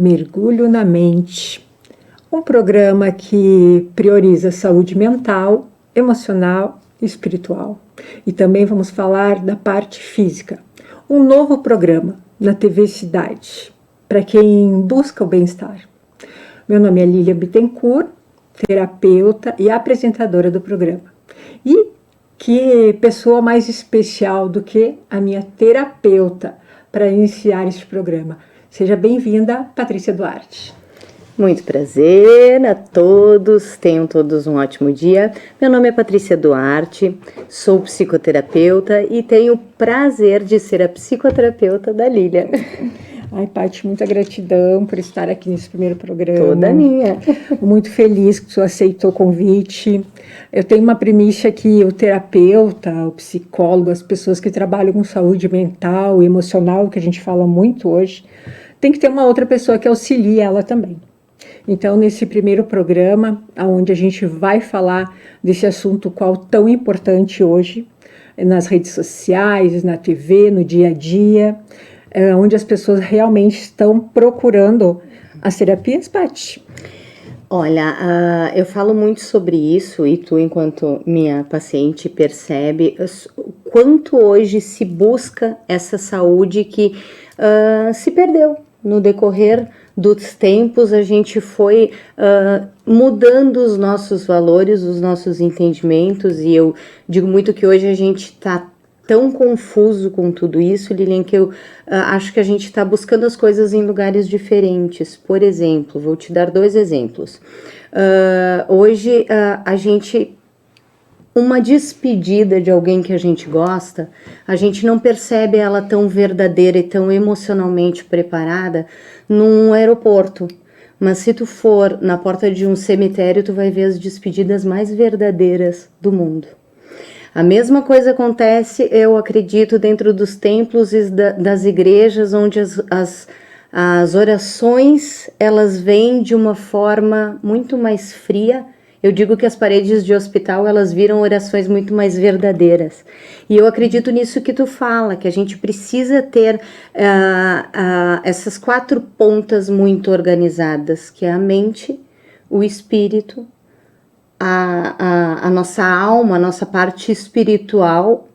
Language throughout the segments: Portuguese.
Mergulho na Mente, um programa que prioriza saúde mental, emocional e espiritual. E também vamos falar da parte física. Um novo programa na TV Cidade, para quem busca o bem-estar. Meu nome é Lília Bittencourt, terapeuta e apresentadora do programa. E que pessoa mais especial do que a minha terapeuta para iniciar este programa. Seja bem-vinda, Patrícia Duarte. Muito prazer a todos, tenham todos um ótimo dia. Meu nome é Patrícia Duarte, sou psicoterapeuta e tenho o prazer de ser a psicoterapeuta da Lília. Ai, Paty, muita gratidão por estar aqui nesse primeiro programa. Toda minha. Muito feliz que tu aceitou o convite. Eu tenho uma premissa que o terapeuta, o psicólogo, as pessoas que trabalham com saúde mental e emocional, que a gente fala muito hoje, tem que ter uma outra pessoa que auxilie ela também. Então, nesse primeiro programa, onde a gente vai falar desse assunto qual tão importante hoje, nas redes sociais, na TV, no dia a dia, onde as pessoas realmente estão procurando as terapias, Paty. Olha, eu falo muito sobre isso e tu, enquanto minha paciente, percebe o quanto hoje se busca essa saúde que se perdeu no decorrer dos tempos. A gente foi mudando os nossos valores, os nossos entendimentos, e eu digo muito que hoje a gente está tão confuso com tudo isso, Lilian, que eu acho que a gente está buscando as coisas em lugares diferentes. Por exemplo, vou te dar 2 exemplos. Hoje a gente... Uma despedida de alguém que a gente gosta, a gente não percebe ela tão verdadeira e tão emocionalmente preparada num aeroporto. Mas se tu for na porta de um cemitério, tu vai ver as despedidas mais verdadeiras do mundo. A mesma coisa acontece, eu acredito, dentro dos templos e das igrejas, onde as orações, elas vêm de uma forma muito mais fria. Eu digo que as paredes de hospital, elas viram orações muito mais verdadeiras. E eu acredito nisso que tu fala, que a gente precisa ter essas 4 pontas muito organizadas, que é a mente, o espírito, a nossa alma, a nossa parte espiritual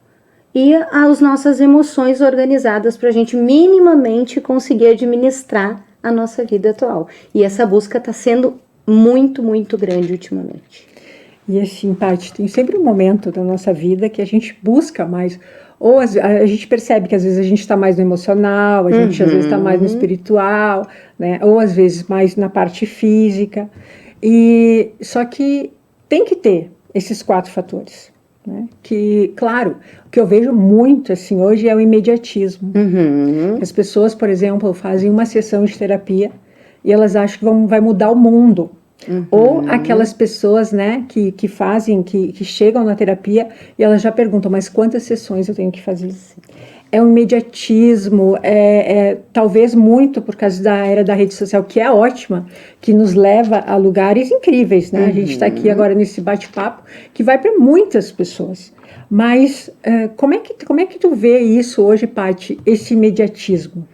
e as nossas emoções organizadas para a gente minimamente conseguir administrar a nossa vida atual. E essa busca está sendo muito, muito grande ultimamente. E assim, Paty, tem sempre um momento da nossa vida que a gente busca mais, ou a gente percebe que às vezes a gente está mais no emocional, a gente às vezes está mais no espiritual, né? Ou às vezes mais na parte física. E só que tem que ter esses 4 fatores, né? Que, claro, o que eu vejo muito assim hoje é o imediatismo. As pessoas, por exemplo, fazem uma sessão de terapia e elas acham que vai mudar o mundo. Ou aquelas pessoas, né, que fazem, que chegam na terapia e elas já perguntam, mas quantas sessões eu tenho que fazer? É um imediatismo, talvez muito por causa da era da rede social, que é ótima, que nos leva a lugares incríveis, né? A gente está aqui agora nesse bate-papo, que vai para muitas pessoas. Mas como é que tu vê isso hoje, Paty, esse imediatismo?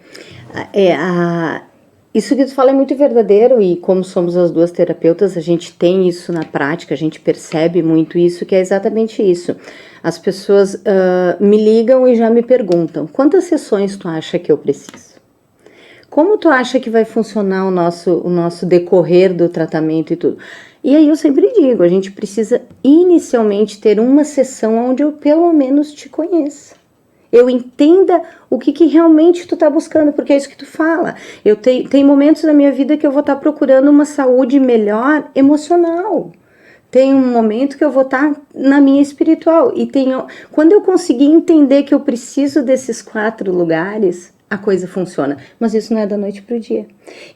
Isso que tu fala é muito verdadeiro, e como somos as 2 terapeutas, a gente tem isso na prática, a gente percebe muito isso, que é exatamente isso. As pessoas me ligam e já me perguntam, quantas sessões tu acha que eu preciso? Como tu acha que vai funcionar o nosso decorrer do tratamento e tudo? E aí eu sempre digo, a gente precisa inicialmente ter uma sessão onde eu pelo menos te conheça. Eu entenda o que realmente tu tá buscando, porque é isso que tu fala. Tem momentos na minha vida que eu vou estar procurando uma saúde melhor emocional. Tem um momento que eu vou estar na minha espiritual. E quando eu conseguir entender que eu preciso desses 4 lugares, a coisa funciona. Mas isso não é da noite pro dia.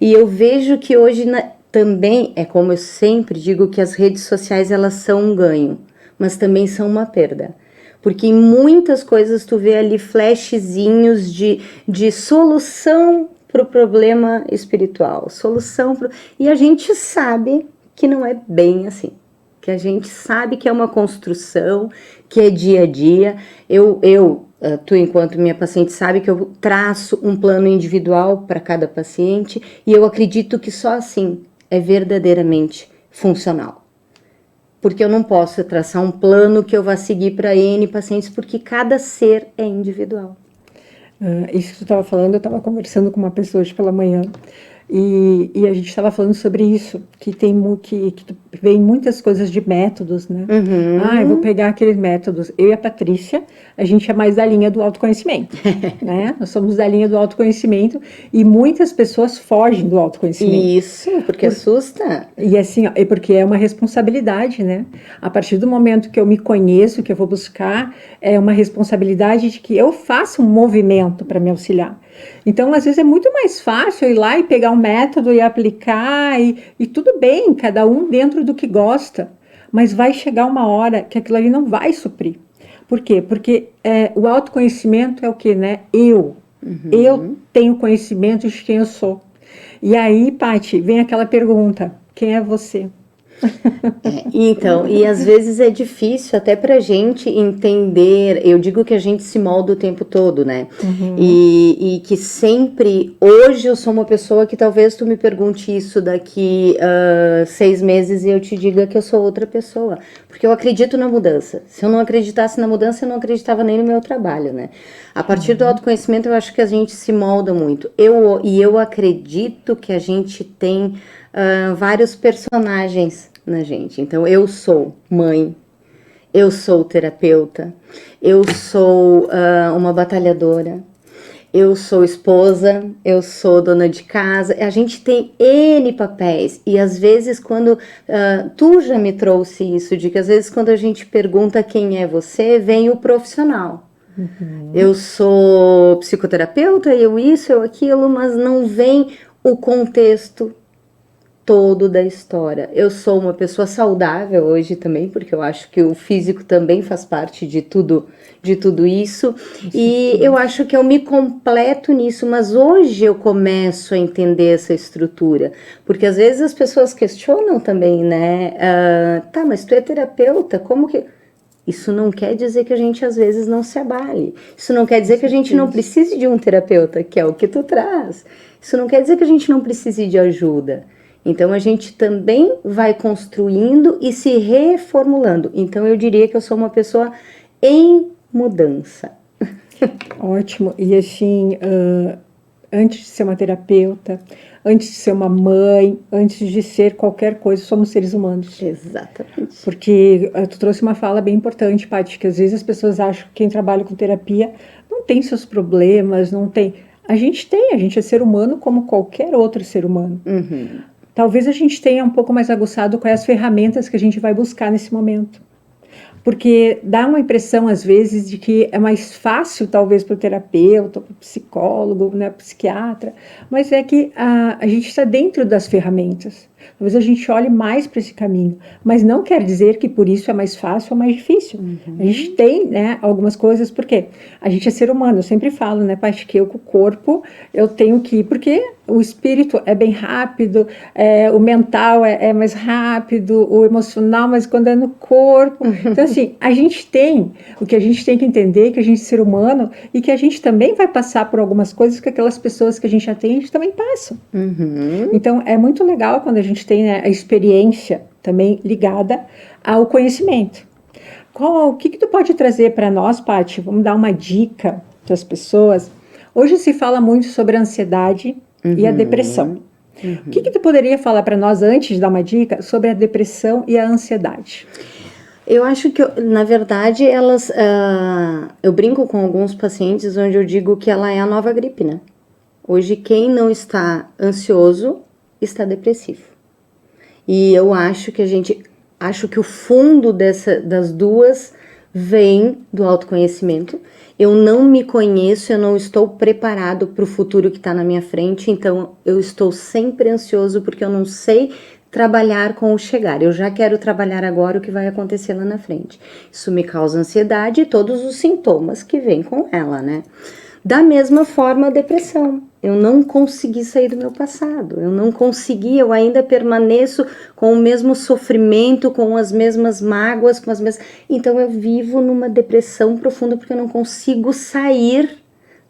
E eu vejo que hoje também, é como eu sempre digo, que as redes sociais, elas são um ganho, mas também são uma perda. Porque em muitas coisas tu vê ali flashzinhos de solução para o problema espiritual, e a gente sabe que não é bem assim, que a gente sabe que é uma construção, que é dia a dia. Eu tu, enquanto minha paciente, sabe que eu traço um plano individual para cada paciente e eu acredito que só assim é verdadeiramente funcional. Porque eu não posso traçar um plano que eu vá seguir para N pacientes, porque cada ser é individual. Isso que tu estava falando, eu estava conversando com uma pessoa hoje pela manhã e a gente estava falando sobre isso, que vem muitas coisas de métodos, né? Eu vou pegar aqueles métodos. Eu e a Patrícia, a gente é mais da linha do autoconhecimento, né? Nós somos da linha do autoconhecimento e muitas pessoas fogem do autoconhecimento. Isso, porque assusta. E assim, é porque é uma responsabilidade, né? A partir do momento que eu me conheço, que eu vou buscar, é uma responsabilidade de que eu faça um movimento para me auxiliar. Então, às vezes é muito mais fácil eu ir lá e pegar um método e aplicar, e tudo bem, cada um dentro do que gosta, mas vai chegar uma hora que aquilo ali não vai suprir. Por quê? Porque o autoconhecimento é o quê, né? Eu tenho conhecimento de quem eu sou. E aí, Paty, vem aquela pergunta, quem é você? Então, e às vezes é difícil até pra gente entender, eu digo que a gente se molda o tempo todo, né? E que sempre, hoje eu sou uma pessoa que talvez tu me pergunte isso daqui 6 meses e eu te diga que eu sou outra pessoa, porque eu acredito na mudança. Se eu não acreditasse na mudança, eu não acreditava nem no meu trabalho, né? A partir do autoconhecimento, eu acho que a gente se molda muito. Eu acredito que a gente tem vários personagens na gente. Então, eu sou mãe, eu sou terapeuta, eu sou uma batalhadora, eu sou esposa, eu sou dona de casa. A gente tem N papéis. E às vezes quando... tu já me trouxe isso, de que às vezes quando a gente pergunta quem é você, vem o profissional. Eu sou psicoterapeuta, eu isso, eu aquilo, mas não vem o contexto todo da história. Eu sou uma pessoa saudável hoje também, porque eu acho que o físico também faz parte de tudo isso. E eu acho que eu me completo nisso, mas hoje eu começo a entender essa estrutura, porque às vezes as pessoas questionam também, né? Tá, mas tu é terapeuta, como que... Isso não quer dizer que a gente às vezes não se abale. Isso não quer dizer que a gente não precise de um terapeuta, que é o que tu traz. Isso não quer dizer que a gente não precise de ajuda. Então, a gente também vai construindo e se reformulando. Então, eu diria que eu sou uma pessoa em mudança. Ótimo. E assim, antes de ser uma terapeuta, antes de ser uma mãe, antes de ser qualquer coisa, somos seres humanos. Exatamente. Porque tu trouxe uma fala bem importante, Paty, que às vezes as pessoas acham que quem trabalha com terapia não tem seus problemas, não tem... A gente é ser humano como qualquer outro ser humano. Talvez a gente tenha um pouco mais aguçado quais as ferramentas que a gente vai buscar nesse momento. Porque dá uma impressão, às vezes, de que é mais fácil, talvez, para o terapeuta, para o psicólogo, né, psiquiatra, mas é que a gente está dentro das ferramentas. Talvez a gente olhe mais para esse caminho, mas não quer dizer que por isso é mais fácil ou mais difícil. A gente tem, né, algumas coisas, porque a gente é ser humano, eu sempre falo, né, Paty, que eu com o corpo, eu tenho que ir, porque o espírito é bem rápido, o mental é mais rápido, o emocional, mas quando é no corpo. Então, assim, a gente tem, o que a gente tem que entender é que a gente é ser humano e que a gente também vai passar por algumas coisas que aquelas pessoas que a gente atende também passam. Então, é muito legal quando a gente tem, né, a experiência também ligada ao conhecimento. O que tu pode trazer para nós, Paty? Vamos dar uma dica para as pessoas. Hoje se fala muito sobre a ansiedade e a depressão. O que tu poderia falar para nós, antes de dar uma dica, sobre a depressão e a ansiedade? Eu acho que, na verdade, elas... eu brinco com alguns pacientes onde eu digo que ela é a nova gripe, né? Hoje, quem não está ansioso está depressivo. E eu acho que acho que o fundo das duas vem do autoconhecimento. Eu não me conheço, eu não estou preparado para o futuro que está na minha frente, então eu estou sempre ansioso porque eu não sei trabalhar com o chegar. Eu já quero trabalhar agora o que vai acontecer lá na frente. Isso me causa ansiedade e todos os sintomas que vêm com ela, né? Da mesma forma, a depressão. Eu não consegui sair do meu passado, eu ainda permaneço com o mesmo sofrimento, com as mesmas mágoas, Então eu vivo numa depressão profunda porque eu não consigo sair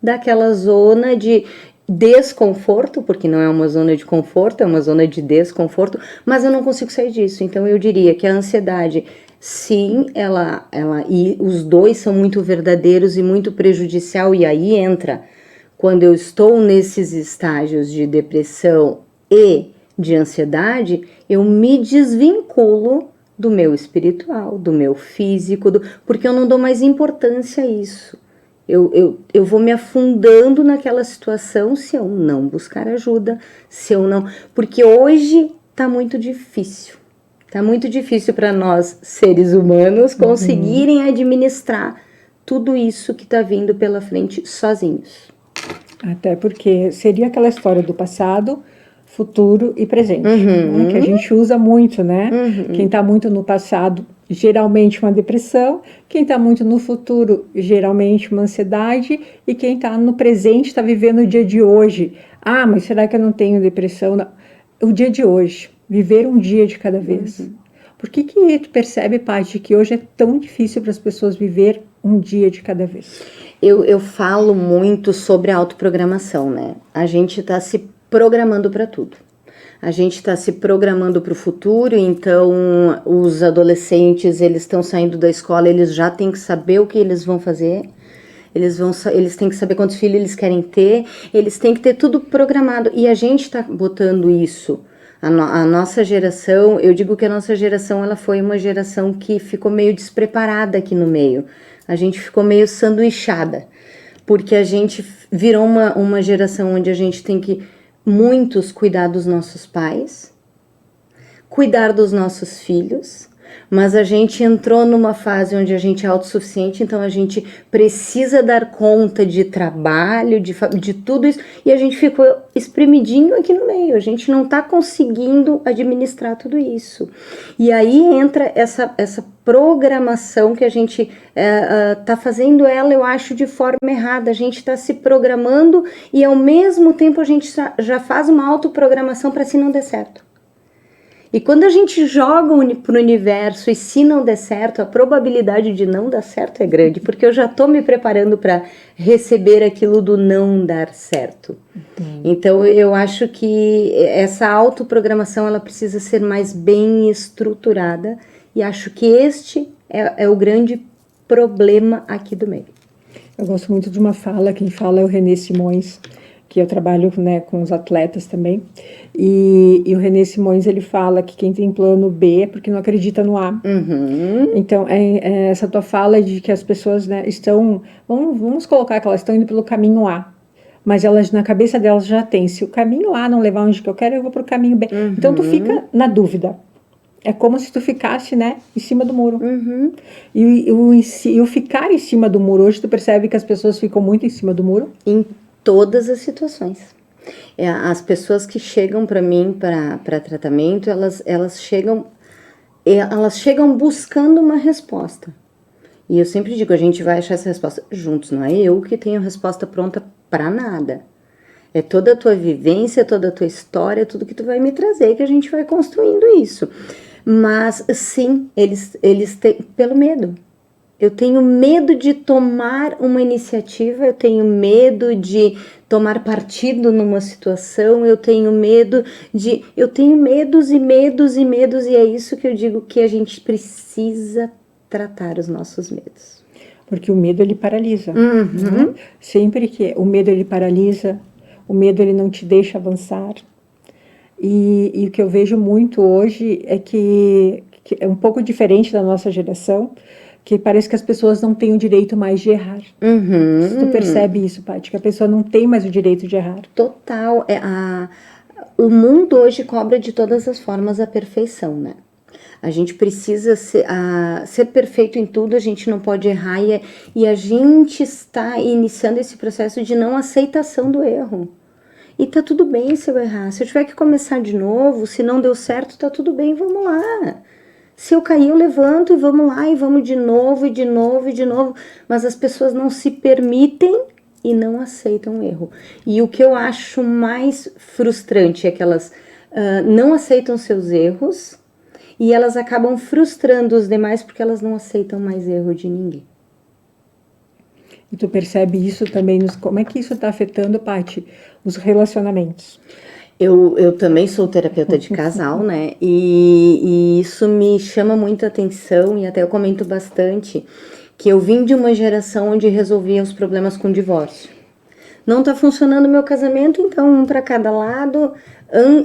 daquela zona de desconforto, porque não é uma zona de conforto, é uma zona de desconforto, mas eu não consigo sair disso. Então eu diria que a ansiedade, sim, ela e os dois são muito verdadeiros e muito prejudicial, e aí entra quando eu estou nesses estágios de depressão e de ansiedade, eu me desvinculo do meu espiritual, do meu físico, porque eu não dou mais importância a isso. Eu vou me afundando naquela situação se eu não buscar ajuda, se eu não... Porque hoje tá muito difícil. Tá muito difícil para nós, seres humanos, conseguirem administrar tudo isso que tá vindo pela frente sozinhos. Até porque seria aquela história do passado, futuro e presente, né? Que a gente usa muito, né? Quem está muito no passado, geralmente uma depressão, quem está muito no futuro, geralmente uma ansiedade, e quem está no presente está vivendo o dia de hoje. Ah, mas será que eu não tenho depressão? Não. O dia de hoje, viver um dia de cada vez. Por que tu percebe, Paty, que hoje é tão difícil para as pessoas viver um dia de cada vez? Eu falo muito sobre a autoprogramação, né? A gente está se programando para tudo. A gente está se programando para o futuro, então os adolescentes, eles estão saindo da escola, eles já têm que saber o que eles vão fazer, eles têm que saber quantos filhos eles querem ter, eles têm que ter tudo programado, e a gente está botando isso. A nossa geração, eu digo que a nossa geração, ela foi uma geração que ficou meio despreparada aqui no meio. A gente ficou meio sanduichada, porque a gente virou uma geração onde a gente tem que, muitos, cuidar dos nossos pais, cuidar dos nossos filhos, mas a gente entrou numa fase onde a gente é autossuficiente, então a gente precisa dar conta de trabalho, de tudo isso, e a gente ficou espremidinho aqui no meio, a gente não está conseguindo administrar tudo isso. E aí entra essa programação que a gente está fazendo ela, eu acho, de forma errada. A gente está se programando e ao mesmo tempo a gente já faz uma autoprogramação para se não der certo. E quando a gente joga para o universo e se não der certo, a probabilidade de não dar certo é grande, porque eu já estou me preparando para receber aquilo do não dar certo. Então eu acho que essa autoprogramação ela precisa ser mais bem estruturada, e acho que este é o grande problema aqui do meio. Eu gosto muito de uma fala, quem fala é o René Simões, que eu trabalho, né, com os atletas também, e o René Simões, ele fala que quem tem plano B é porque não acredita no A. Então, essa tua fala de que as pessoas, né, estão, vamos colocar que elas estão indo pelo caminho A, mas elas, na cabeça delas já tem, se o caminho A não levar onde que eu quero, eu vou pro caminho B. Então, tu fica na dúvida. É como se tu ficasse, né, em cima do muro. E o ficar em cima do muro, hoje tu percebe que as pessoas ficam muito em cima do muro? Em todas as situações. As pessoas que chegam para mim para tratamento, elas chegam buscando uma resposta. E eu sempre digo, a gente vai achar essa resposta juntos, não é eu que tenho a resposta pronta para nada. É toda a tua vivência, toda a tua história, tudo que tu vai me trazer, que a gente vai construindo isso. Mas, sim, eles têm, pelo medo. Eu tenho medo de tomar uma iniciativa, eu tenho medo de tomar partido numa situação, eu tenho medos e medos e medos, e é isso que eu digo que a gente precisa tratar os nossos medos. Porque o medo, ele paralisa. Né? Sempre que o medo, ele paralisa, o medo, ele não te deixa avançar. E o que eu vejo muito hoje é que é um pouco diferente da nossa geração, que parece que as pessoas não têm o direito mais de errar. Tu percebe isso, Paty? Que a pessoa não tem mais o direito de errar. Total. O mundo hoje cobra de todas as formas a perfeição, né? A gente precisa ser perfeito em tudo, a gente não pode errar, e a gente está iniciando esse processo de não aceitação do erro. E tá tudo bem se eu errar. Se eu tiver que começar de novo, se não deu certo, tá tudo bem, vamos lá. Se eu cair, eu levanto e vamos lá, e vamos de novo, e de novo, e de novo. Mas as pessoas não se permitem e não aceitam o erro. E o que eu acho mais frustrante é que elas não aceitam seus erros e elas acabam frustrando os demais porque elas não aceitam mais erro de ninguém. E tu percebe isso também, como é que isso está afetando, Paty, os relacionamentos? Eu também sou terapeuta de casal, né? E isso me chama muita atenção e até eu comento bastante que eu vim de uma geração onde resolvia os problemas com divórcio. Não tá funcionando o meu casamento, então um para cada lado.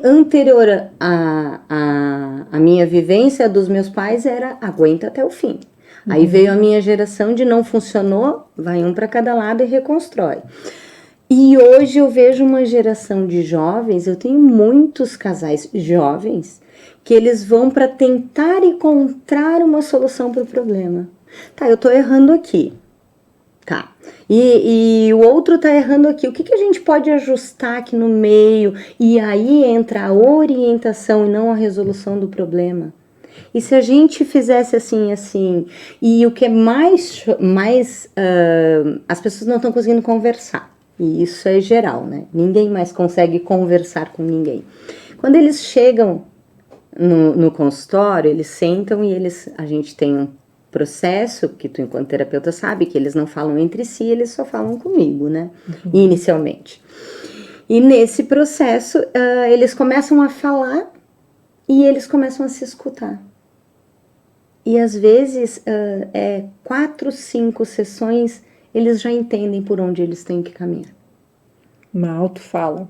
Anterior à minha vivência dos meus pais era aguenta até o fim. Aí veio a minha geração de não funcionou, vai um para cada lado e reconstrói. E hoje eu vejo uma geração de jovens, eu tenho muitos casais jovens, que eles vão para tentar encontrar uma solução para o problema. Tá, eu tô errando aqui. Tá. E o outro tá errando aqui. O que a gente pode ajustar aqui no meio? E aí entra a orientação e não a resolução do problema. E se a gente fizesse assim, assim, e o que é mais as pessoas não estão conseguindo conversar. E isso é geral, né? Ninguém mais consegue conversar com ninguém. Quando eles chegam no consultório, eles sentam e a gente tem um processo que tu, enquanto terapeuta, sabe que eles não falam entre si, eles só falam comigo, né? Inicialmente. E nesse processo, eles começam a falar e eles começam a se escutar. E às vezes, 4, 5 sessões, eles já entendem por onde eles têm que caminhar. Uma autofala.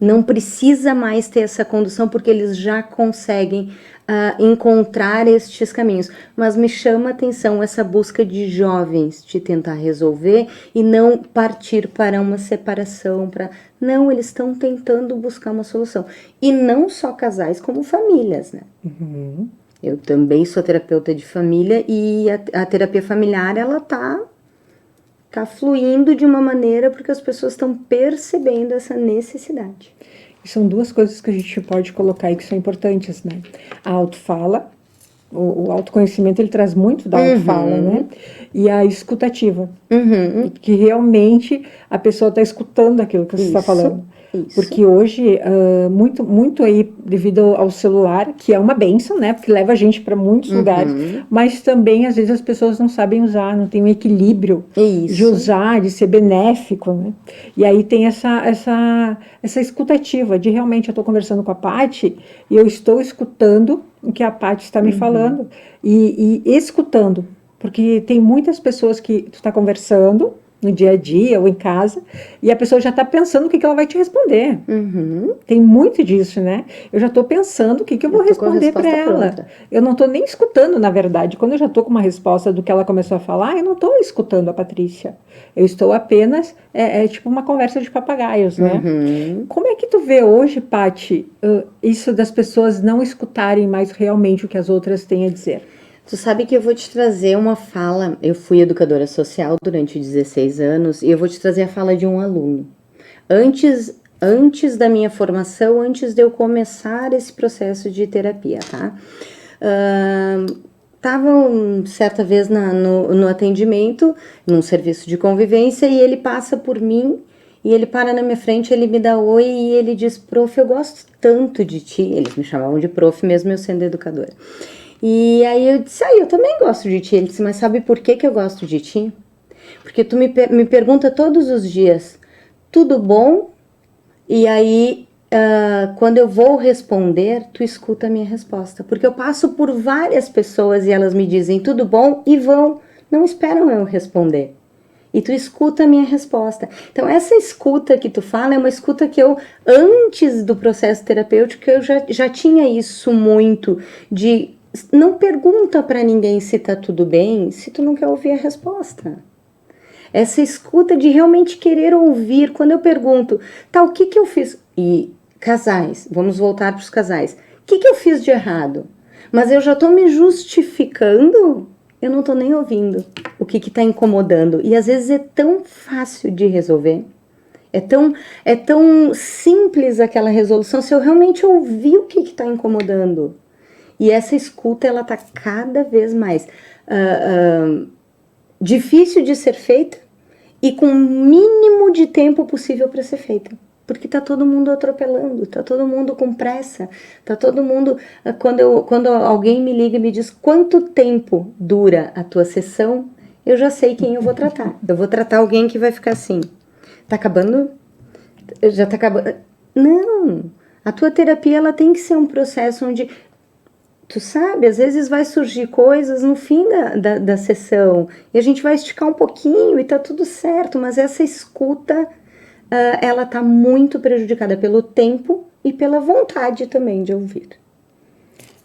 Não precisa mais ter essa condução, porque eles já conseguem encontrar estes caminhos. Mas me chama a atenção essa busca de jovens de tentar resolver e não partir para uma separação. Não, eles estão tentando buscar uma solução. E não só casais, como famílias, né? Uhum. Eu também sou terapeuta de família e a terapia familiar, ela tá fluindo de uma maneira porque as pessoas estão percebendo essa necessidade. E são duas coisas que a gente pode colocar aí que são importantes, né? A autofala, o autoconhecimento, ele traz muito da autofala, né? E a escutativa, que realmente a pessoa está escutando aquilo que você está falando. Isso. Porque hoje, muito aí, devido ao celular, que é uma bênção, né? Porque leva a gente para muitos lugares, mas também, às vezes, as pessoas não sabem usar, não tem um equilíbrio de usar, de ser benéfico, né? E aí tem essa escutativa, de realmente eu estou conversando com a Paty e eu estou escutando o que a Paty está me falando e escutando, porque tem muitas pessoas que tu está conversando no dia a dia ou em casa, e a pessoa já está pensando o que ela vai te responder. Tem muito disso, né? Eu já estou pensando o que eu vou responder para ela. Pronta. Eu não estou nem escutando, na verdade. Quando eu já estou com uma resposta do que ela começou a falar, eu não estou escutando a Patrícia. Eu estou apenas, tipo uma conversa de papagaios, né? Como é que tu vê hoje, Paty, isso das pessoas não escutarem mais realmente o que as outras têm a dizer? Tu sabe que eu vou te trazer uma fala, eu fui educadora social durante 16 anos, e eu vou te trazer a fala de um aluno. Antes da minha formação, antes de eu começar esse processo de terapia, tá? Tava certa vez no atendimento, num serviço de convivência, e ele passa por mim, e ele para na minha frente, ele me dá oi, e ele diz, prof, eu gosto tanto de ti. Eles me chamavam de prof, mesmo eu sendo educadora. E aí eu disse, eu também gosto de ti. Ele disse, mas sabe por que eu gosto de ti? Porque tu me pergunta todos os dias, tudo bom? E aí, quando eu vou responder, tu escuta a minha resposta. Porque eu passo por várias pessoas e elas me dizem, tudo bom? E não esperam eu responder. E tu escuta a minha resposta. Então, essa escuta que tu fala é uma escuta que eu, antes do processo terapêutico, eu já tinha isso muito de... Não pergunta para ninguém se tá tudo bem, se tu não quer ouvir a resposta. Essa escuta de realmente querer ouvir. Quando eu pergunto, tá, o que eu fiz? E casais, vamos voltar para os casais. O que eu fiz de errado? Mas eu já tô me justificando, eu não tô nem ouvindo o que tá incomodando. E às vezes é tão fácil de resolver. É tão simples aquela resolução, se eu realmente ouvir o que tá incomodando. E essa escuta, ela tá cada vez mais difícil de ser feita e com o mínimo de tempo possível para ser feita. Porque tá todo mundo atropelando, tá todo mundo com pressa, tá todo mundo... Quando alguém me liga e me diz quanto tempo dura a tua sessão, eu já sei quem eu vou tratar. Eu vou tratar alguém que vai ficar assim, tá acabando? Já tá acabando? Não! A tua terapia, ela tem que ser um processo onde... Tu sabe, às vezes vai surgir coisas no fim da sessão e a gente vai esticar um pouquinho e tá tudo certo, mas essa escuta, ela tá muito prejudicada pelo tempo e pela vontade também de ouvir.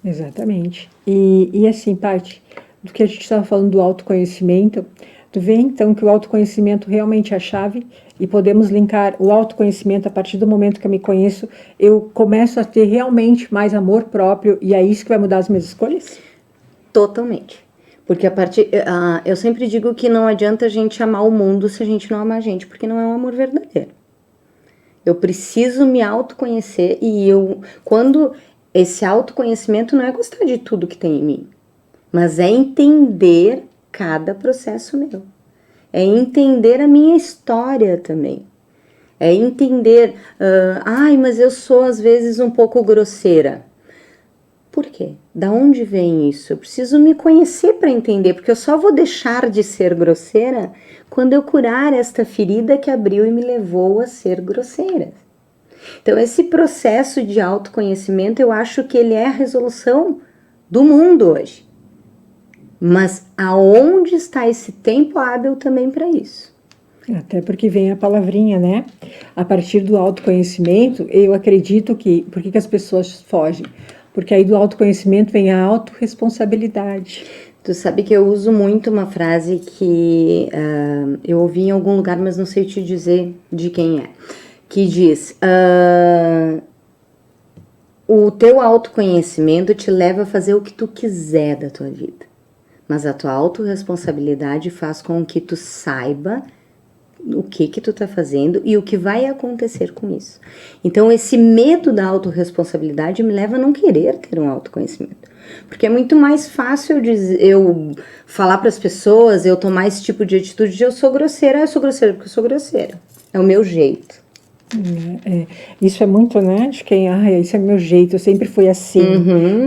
Exatamente. E assim, Paty, do que a gente estava falando do autoconhecimento, tu vê então que o autoconhecimento realmente é a chave e podemos linkar o autoconhecimento a partir do momento que eu me conheço, eu começo a ter realmente mais amor próprio e é isso que vai mudar as minhas escolhas? Totalmente. Porque eu sempre digo que não adianta a gente amar o mundo se a gente não amar a gente, porque não é um amor verdadeiro. Eu preciso me autoconhecer e quando esse autoconhecimento não é gostar de tudo que tem em mim, mas é entender cada processo meu. É entender a minha história também. É entender, mas eu sou às vezes um pouco grosseira. Por quê? Da onde vem isso? Eu preciso me conhecer para entender, porque eu só vou deixar de ser grosseira quando eu curar esta ferida que abriu e me levou a ser grosseira. Então, esse processo de autoconhecimento, eu acho que ele é a resolução do mundo hoje. Mas aonde está esse tempo hábil também para isso? Até porque vem a palavrinha, né? A partir do autoconhecimento, eu acredito que... Por que as pessoas fogem? Porque aí do autoconhecimento vem a autorresponsabilidade. Tu sabe que eu uso muito uma frase que eu ouvi em algum lugar, mas não sei te dizer de quem é. Que diz... o teu autoconhecimento te leva a fazer o que tu quiser da tua vida. Mas a tua autorresponsabilidade faz com que tu saiba o que tu tá fazendo e o que vai acontecer com isso. Então, esse medo da autorresponsabilidade me leva a não querer ter um autoconhecimento. Porque é muito mais fácil eu falar para as pessoas, eu tomar esse tipo de atitude de eu sou grosseira porque eu sou grosseira. É o meu jeito. Isso é muito, né? De quem, esse é meu jeito, eu sempre fui assim.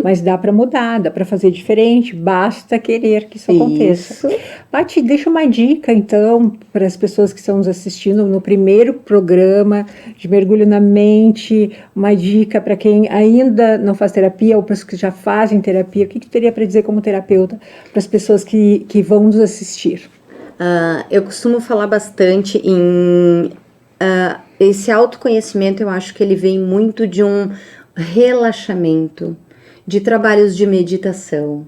Mas dá para mudar, dá para fazer diferente, basta querer que isso aconteça. Paty, deixa uma dica, então, para as pessoas que estão nos assistindo no primeiro programa de Mergulho na Mente, uma dica para quem ainda não faz terapia ou para os que já fazem terapia, o que tu teria para dizer como terapeuta para as pessoas que vão nos assistir? Eu costumo falar bastante em... esse autoconhecimento, eu acho que ele vem muito de um relaxamento, de trabalhos de meditação.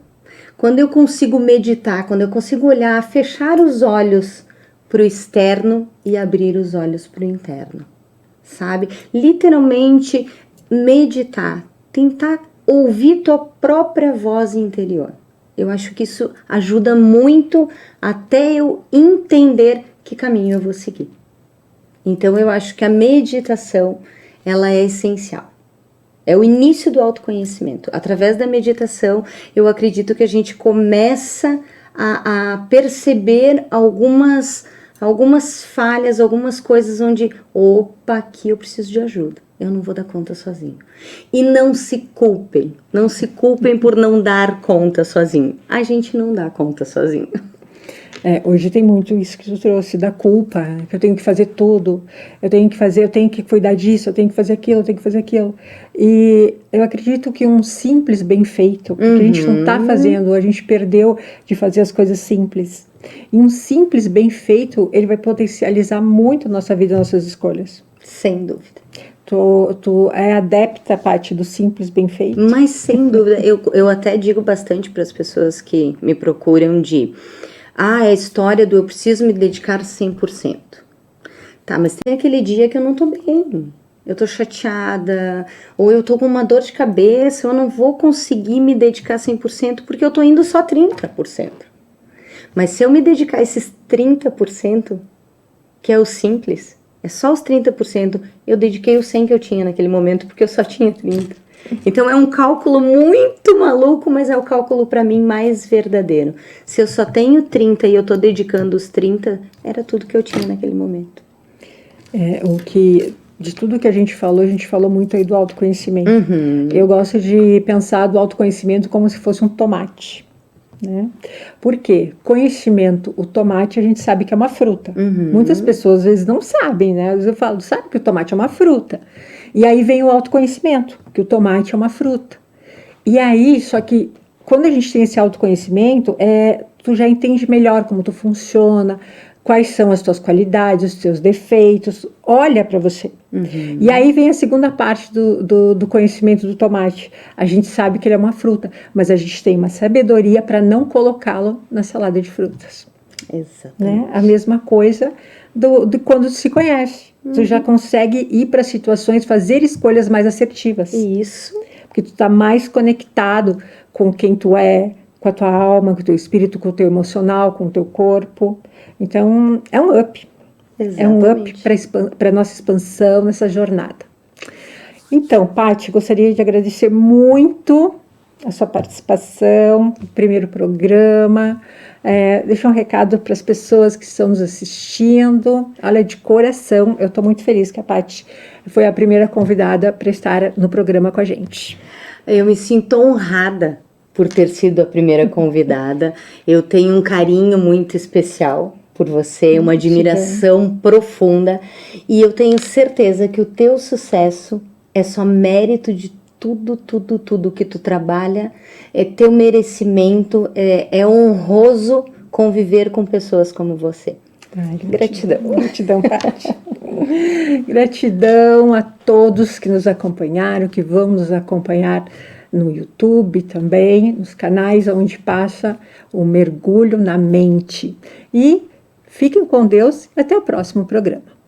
Quando eu consigo meditar, quando eu consigo olhar, fechar os olhos para o externo e abrir os olhos para o interno, sabe? Literalmente meditar, tentar ouvir tua própria voz interior. Eu acho que isso ajuda muito até eu entender que caminho eu vou seguir. Então, eu acho que a meditação, ela é essencial. É o início do autoconhecimento. Através da meditação, eu acredito que a gente começa a perceber algumas falhas, algumas coisas onde, aqui eu preciso de ajuda. Eu não vou dar conta sozinho. E não se culpem por não dar conta sozinho. A gente não dá conta sozinho. Hoje tem muito isso que tu trouxe, da culpa, que eu tenho que fazer tudo, eu tenho que cuidar disso, eu tenho que fazer aquilo. E eu acredito que um simples bem feito, que a gente não está fazendo, a gente perdeu de fazer as coisas simples. E um simples bem feito, ele vai potencializar muito a nossa vida, nossas escolhas. Sem dúvida. Tu é adepta, Paty, do simples bem feito? Mas sem dúvida, eu até digo bastante para as pessoas que me procuram é a história do eu preciso me dedicar 100%. Tá, mas tem aquele dia que eu não tô bem. Eu tô chateada, ou eu tô com uma dor de cabeça, eu não vou conseguir me dedicar 100% porque eu tô indo só 30%. Mas se eu me dedicar esses 30%, que é o simples, é só os 30%, eu dediquei o 100% que eu tinha naquele momento porque eu só tinha 30%. Então é um cálculo muito maluco, mas é o cálculo para mim mais verdadeiro. Se eu só tenho 30 e eu tô dedicando os 30, era tudo que eu tinha naquele momento. De tudo que a gente falou muito aí do autoconhecimento. Eu gosto de pensar do autoconhecimento como se fosse um tomate, né? Por quê? Conhecimento, o tomate a gente sabe que é uma fruta. Muitas pessoas às vezes não sabem, né? Às vezes eu falo, sabe que o tomate é uma fruta. E aí vem o autoconhecimento, que o tomate é uma fruta. E aí, só que quando a gente tem esse autoconhecimento, tu já entende melhor como tu funciona, quais são as tuas qualidades, os teus defeitos, olha para você. E aí vem a segunda parte do conhecimento do tomate. A gente sabe que ele é uma fruta, mas a gente tem uma sabedoria para não colocá-lo na salada de frutas. Exatamente. Né? A mesma coisa de quando se conhece. Tu já consegue ir para situações, fazer escolhas mais assertivas. Isso. Porque tu tá mais conectado com quem tu é, com a tua alma, com o teu espírito, com o teu emocional, com o teu corpo. Então, é um up. Exatamente. É um up para a nossa expansão nessa jornada. Então, Paty, gostaria de agradecer muito a sua participação no primeiro programa. Deixar um recado para as pessoas que estão nos assistindo. Olha, de coração, eu estou muito feliz que a Paty foi a primeira convidada para estar no programa com a gente. Eu me sinto honrada por ter sido a primeira convidada. Eu tenho um carinho muito especial por você, uma admiração profunda, e eu tenho certeza que o teu sucesso é só mérito de tudo que tu trabalha, é teu merecimento, é honroso conviver com pessoas como você. Ai, gratidão, Paty. Gratidão a todos que nos acompanharam, que vão nos acompanhar no YouTube também, nos canais onde passa o mergulho na mente. E fiquem com Deus e até o próximo programa.